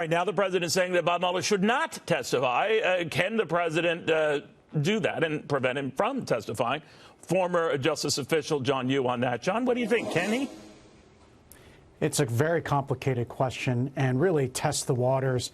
Right now, the president is saying that Bob Mueller should not testify. Can the president do that and prevent him from testifying? Former justice official John Yoo on that. John, what do you think? Can he? It's a very complicated question and really tests the waters,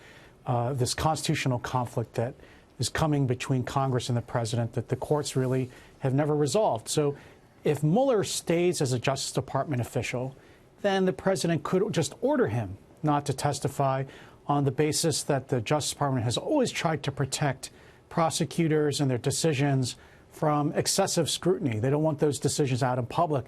this constitutional conflict that is coming between Congress and the president that the courts really have never resolved. So if Mueller stays as a Justice Department official, then the president could just order him not to testify on the basis that the Justice Department has always tried to protect prosecutors and their decisions from excessive scrutiny. They don't want those decisions out in public.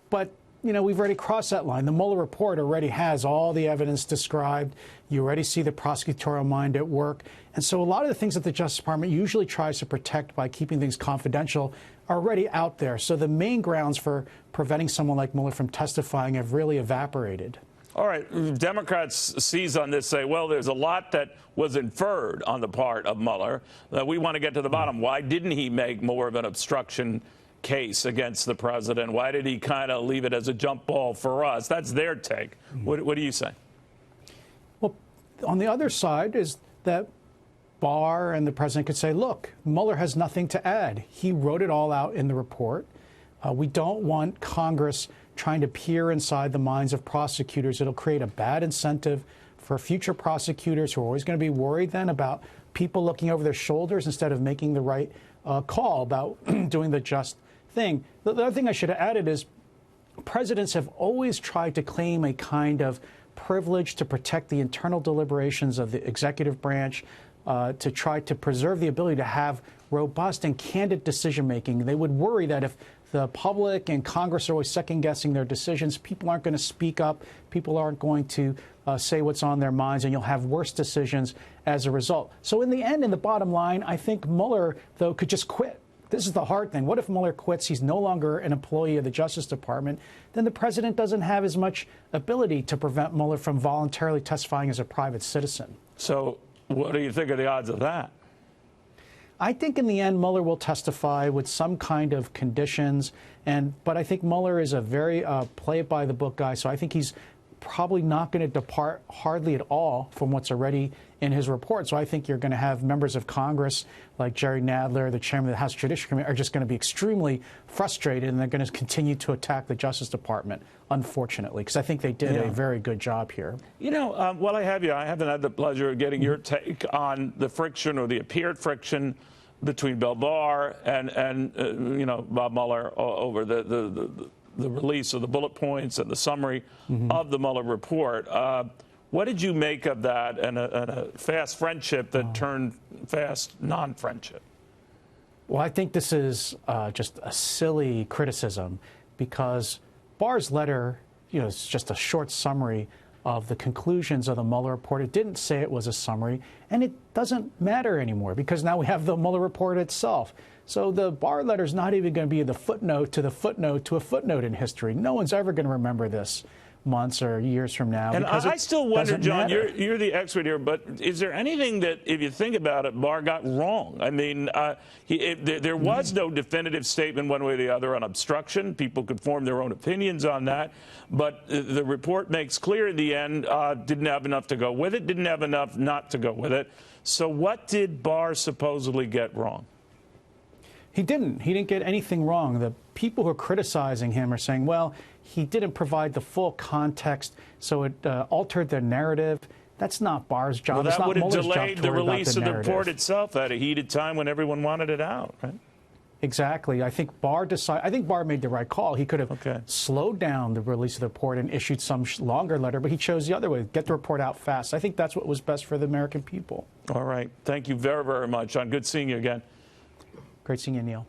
But, you know, we've already crossed that line. The Mueller report already has all the evidence described. You already see the prosecutorial mind at work. And so a lot of the things that the Justice Department usually tries to protect by keeping things confidential are already out there. So the main grounds for preventing someone like Mueller from testifying have really evaporated. All right. Democrats seize on this, say, well, there's a lot that was inferred on the part of Mueller that we want to get to the bottom. Why didn't he make more of an obstruction case against the president? Why did he kind of leave it as a jump ball for us? That's their take. What do you say? Well, on the other side is that Barr and the president could say, look, Mueller has nothing to add. He wrote it all out in the report. We don't want Congress trying to peer inside the minds of prosecutors. It'll create a bad incentive for future prosecutors who are always going to be worried then about people looking over their shoulders instead of making the right call about doing the just thing. The other thing I should have added is presidents have always tried to claim a kind of privilege to protect the internal deliberations of the executive branch, to try to preserve the ability to have robust and candid decision-making. They would worry that if the public and Congress are always second-guessing their decisions, people aren't going to speak up, people aren't going to say what's on their minds, and you'll have worse decisions as a result. So in the end, in the bottom line, I think Mueller, though, could just quit. This is the hard thing. What if Mueller quits? He's no longer an employee of the Justice Department. Then the president doesn't have as much ability to prevent Mueller from voluntarily testifying as a private citizen. So what do you think of the odds of that? I think in the end, Mueller will testify with some kind of conditions. But I think Mueller is a very play-by-the-book guy, so I think he's probably not going to depart hardly at all from what's already in his report. So I think you're going to have members of Congress like Jerry Nadler, the chairman of the House Judiciary Committee, are just going to be extremely frustrated, and they're going to continue to attack the Justice Department, unfortunately, because I think they did a very good job here. You know, while I have you, I haven't had the pleasure of getting your take on the friction or the appeared friction between Bill Barr and you know, Bob Mueller over the release of the bullet points and the summary of the Mueller report. What did you make of that and a fast friendship that turned fast non-friendship? Well, I think this is just a silly criticism because Barr's letter, you know, it's just a short summary of the conclusions of the Mueller report. It didn't say it was a summary, and it doesn't matter anymore because now we have the Mueller report itself. So the Barr letter is not even going to be the footnote to the footnote to a footnote in history. No one's ever going to remember this months or years from now. And I still wonder, John, you're the expert here, but is there anything that, if you think about it, Barr got wrong? I mean, there was no definitive statement one way or the other on obstruction. People could form their own opinions on that. But the report makes clear in the end, didn't have enough to go with it, didn't have enough not to go with it. So what did Barr supposedly get wrong? He didn't. He didn't get anything wrong. The people who are criticizing him are saying, well, he didn't provide the full context, so it altered the narrative. That's not Barr's job. Well, that would have delayed the release of the report itself at a heated time when everyone wanted it out, right? Exactly. I think Barr made the right call. He could have slowed down the release of the report and issued some longer letter, but he chose the other way, get the report out fast. I think that's what was best for the American people. All right. Thank you very, very much, John. Good seeing you again. Great seeing you, Neil.